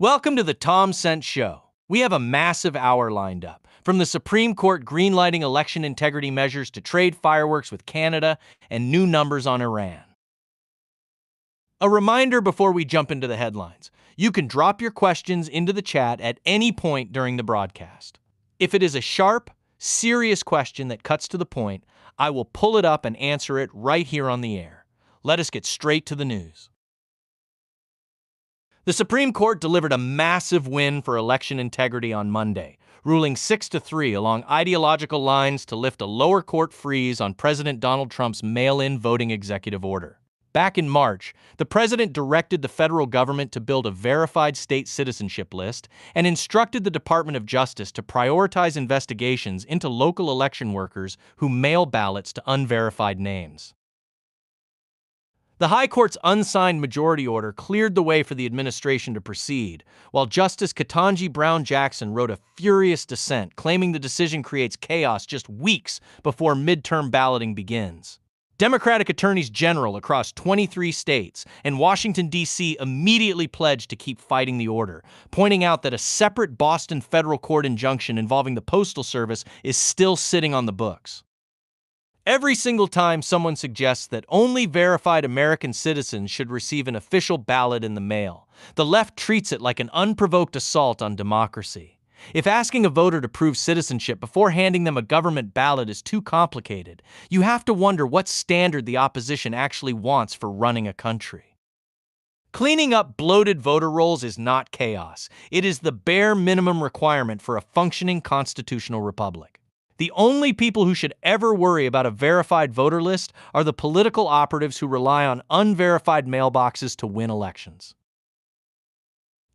Welcome to the Thomson Show. We have a massive hour lined up, from the Supreme Court greenlighting election integrity measures to trade fireworks with Canada and new numbers on Iran. A reminder before we jump into the headlines. You can drop your questions into the chat at any point during the broadcast. If it is a sharp, serious question that cuts to the point, I will pull it up and answer it right here on the air. Let us get straight to the news. The Supreme Court delivered a massive win for election integrity on Monday, ruling 6-3 along ideological lines to lift a lower court freeze on President Donald Trump's mail-in voting executive order. Back in March, the president directed the federal government to build a verified state citizenship list and instructed the Department of Justice to prioritize investigations into local election workers who mail ballots to unverified names. The High Court's unsigned majority order cleared the way for the administration to proceed, while Justice Ketanji Brown Jackson wrote a furious dissent, claiming the decision creates chaos just weeks before midterm balloting begins. Democratic attorneys general across 23 states and Washington, D.C. immediately pledged to keep fighting the order, pointing out that a separate Boston federal court injunction involving the Postal Service is still sitting on the books. Every single time someone suggests that only verified American citizens should receive an official ballot in the mail, the left treats it like an unprovoked assault on democracy. If asking a voter to prove citizenship before handing them a government ballot is too complicated, you have to wonder what standard the opposition actually wants for running a country. Cleaning up bloated voter rolls is not chaos. It is the bare minimum requirement for a functioning constitutional republic. The only people who should ever worry about a verified voter list are the political operatives who rely on unverified mailboxes to win elections.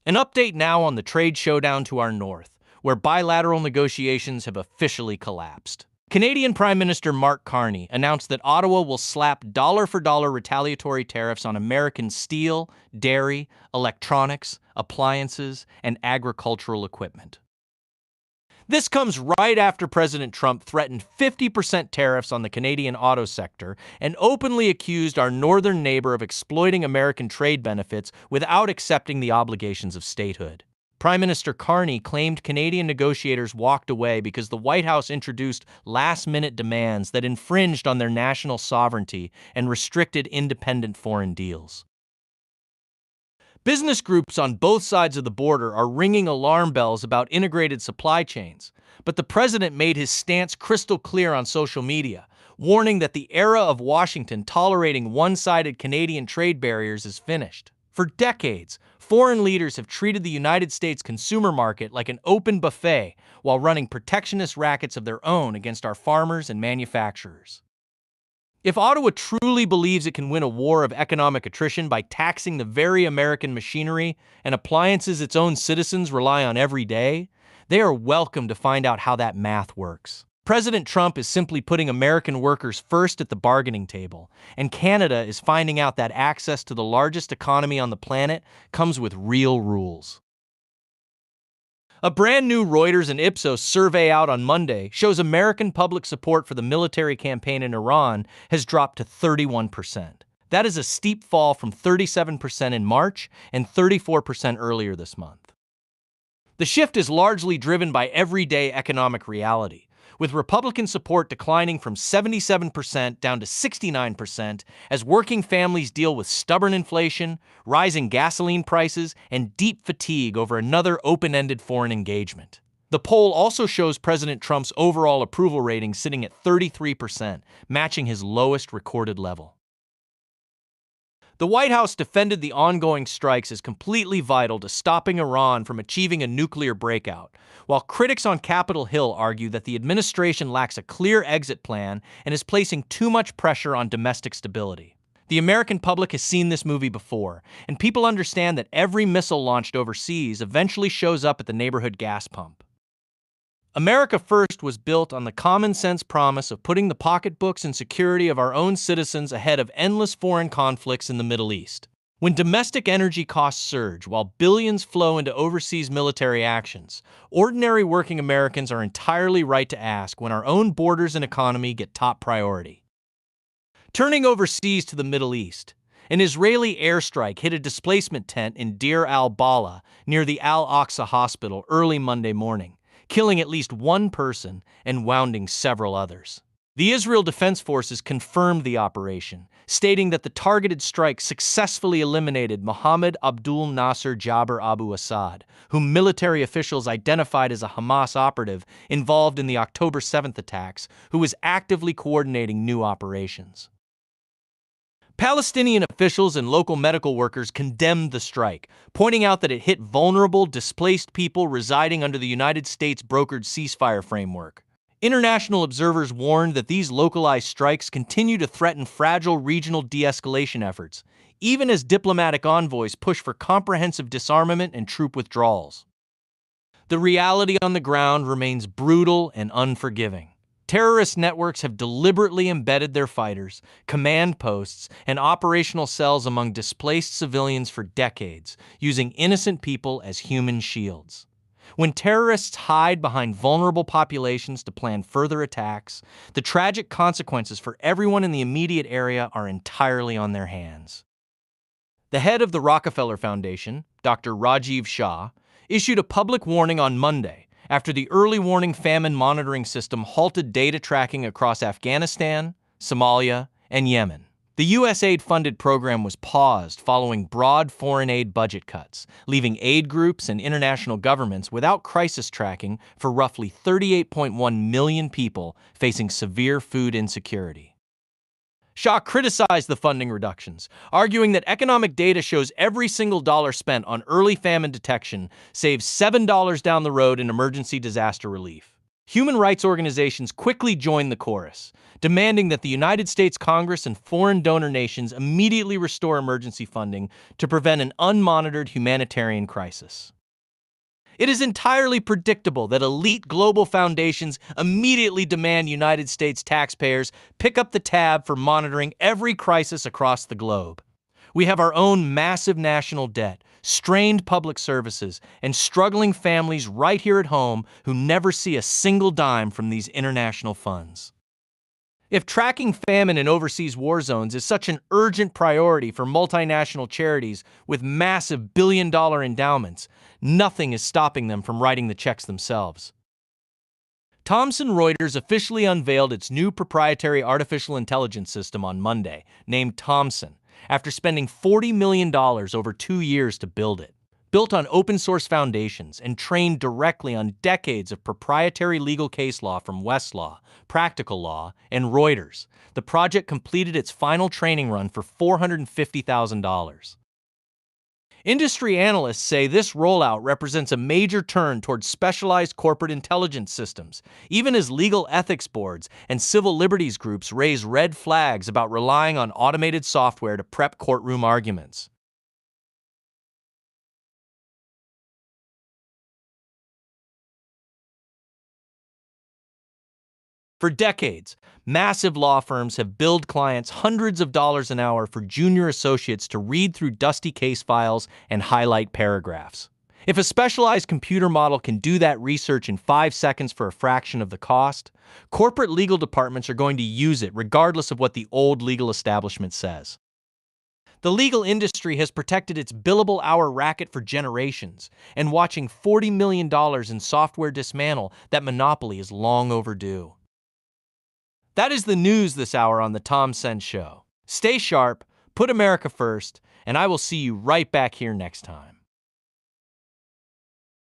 An update now on the trade showdown to our north, where bilateral negotiations have officially collapsed. Canadian Prime Minister Mark Carney announced that Ottawa will slap dollar-for-dollar retaliatory tariffs on American steel, dairy, electronics, appliances, and agricultural equipment. This comes right after President Trump threatened 50% tariffs on the Canadian auto sector and openly accused our northern neighbor of exploiting American trade benefits without accepting the obligations of statehood. Prime Minister Carney claimed Canadian negotiators walked away because the White House introduced last-minute demands that infringed on their national sovereignty and restricted independent foreign deals. Business groups on both sides of the border are ringing alarm bells about integrated supply chains, but the president made his stance crystal clear on social media, warning that the era of Washington tolerating one-sided Canadian trade barriers is finished. For decades, foreign leaders have treated the United States consumer market like an open buffet while running protectionist rackets of their own against our farmers and manufacturers. If Ottawa truly believes it can win a war of economic attrition by taxing the very American machinery and appliances its own citizens rely on every day, they are welcome to find out how that math works. President Trump is simply putting American workers first at the bargaining table, and Canada is finding out that access to the largest economy on the planet comes with real rules. A brand new Reuters and Ipsos survey out on Monday shows American public support for the military campaign in Iran has dropped to 31%. That is a steep fall from 37% in March and 34% earlier this month. The shift is largely driven by everyday economic reality, with Republican support declining from 77% down to 69% as working families deal with stubborn inflation, rising gasoline prices, and deep fatigue over another open-ended foreign engagement. The poll also shows President Trump's overall approval rating sitting at 33%, matching his lowest recorded level. The White House defended the ongoing strikes as completely vital to stopping Iran from achieving a nuclear breakout, while critics on Capitol Hill argue that the administration lacks a clear exit plan and is placing too much pressure on domestic stability. The American public has seen this movie before, and people understand that every missile launched overseas eventually shows up at the neighborhood gas pump. America First was built on the common-sense promise of putting the pocketbooks and security of our own citizens ahead of endless foreign conflicts in the Middle East. When domestic energy costs surge while billions flow into overseas military actions, ordinary working Americans are entirely right to ask when our own borders and economy get top priority. Turning overseas to the Middle East, An Israeli airstrike hit a displacement tent in Deir al-Balah near the Al-Aqsa hospital early Monday morning, killing at least one person and wounding several others. The Israel Defense Forces confirmed the operation, stating that the targeted strike successfully eliminated Mohammed Abdul Nasser Jabr Abu Assad, whom military officials identified as a Hamas operative involved in the October 7th attacks, who was actively coordinating new operations. Palestinian officials and local medical workers condemned the strike, pointing out that it hit vulnerable, displaced people residing under the United States brokered ceasefire framework. International observers warned that these localized strikes continue to threaten fragile regional de-escalation efforts, even as diplomatic envoys push for comprehensive disarmament and troop withdrawals. The reality on the ground remains brutal and unforgiving. Terrorist networks have deliberately embedded their fighters, command posts, and operational cells among displaced civilians for decades, using innocent people as human shields. When terrorists hide behind vulnerable populations to plan further attacks, the tragic consequences for everyone in the immediate area are entirely on their hands. The head of the Rockefeller Foundation, Dr. Rajiv Shah, issued a public warning on Monday after the early warning famine monitoring system halted data tracking across Afghanistan, Somalia, and Yemen. The USAID-funded program was paused following broad foreign aid budget cuts, leaving aid groups and international governments without crisis tracking for roughly 38.1 million people facing severe food insecurity. Shah criticized the funding reductions, arguing that economic data shows every single dollar spent on early famine detection saves $7 down the road in emergency disaster relief. Human rights organizations quickly joined the chorus, demanding that the United States Congress and foreign donor nations immediately restore emergency funding to prevent an unmonitored humanitarian crisis. It is entirely predictable that elite global foundations immediately demand United States taxpayers pick up the tab for monitoring every crisis across the globe. We have our own massive national debt, strained public services, and struggling families right here at home who never see a single dime from these international funds. If tracking famine in overseas war zones is such an urgent priority for multinational charities with massive billion-dollar endowments, nothing is stopping them from writing the checks themselves. Thomson Reuters officially unveiled its new proprietary artificial intelligence system on Monday, named Thomson, after spending $40 million over 2 years to build it. Built on open-source foundations and trained directly on decades of proprietary legal case law from Westlaw, Practical Law, and Reuters, the project completed its final training run for $450,000. Industry analysts say this rollout represents a major turn towards specialized corporate intelligence systems, even as legal ethics boards and civil liberties groups raise red flags about relying on automated software to prep courtroom arguments. For decades, massive law firms have billed clients hundreds of dollars an hour for junior associates to read through dusty case files and highlight paragraphs. If a specialized computer model can do that research in 5 seconds for a fraction of the cost, corporate legal departments are going to use it regardless of what the old legal establishment says. The legal industry has protected its billable hour racket for generations, and watching $40 million in software dismantle that monopoly is long overdue. That is the news this hour on The Thomson Show. Stay sharp, put America first, and I will see you right back here next time.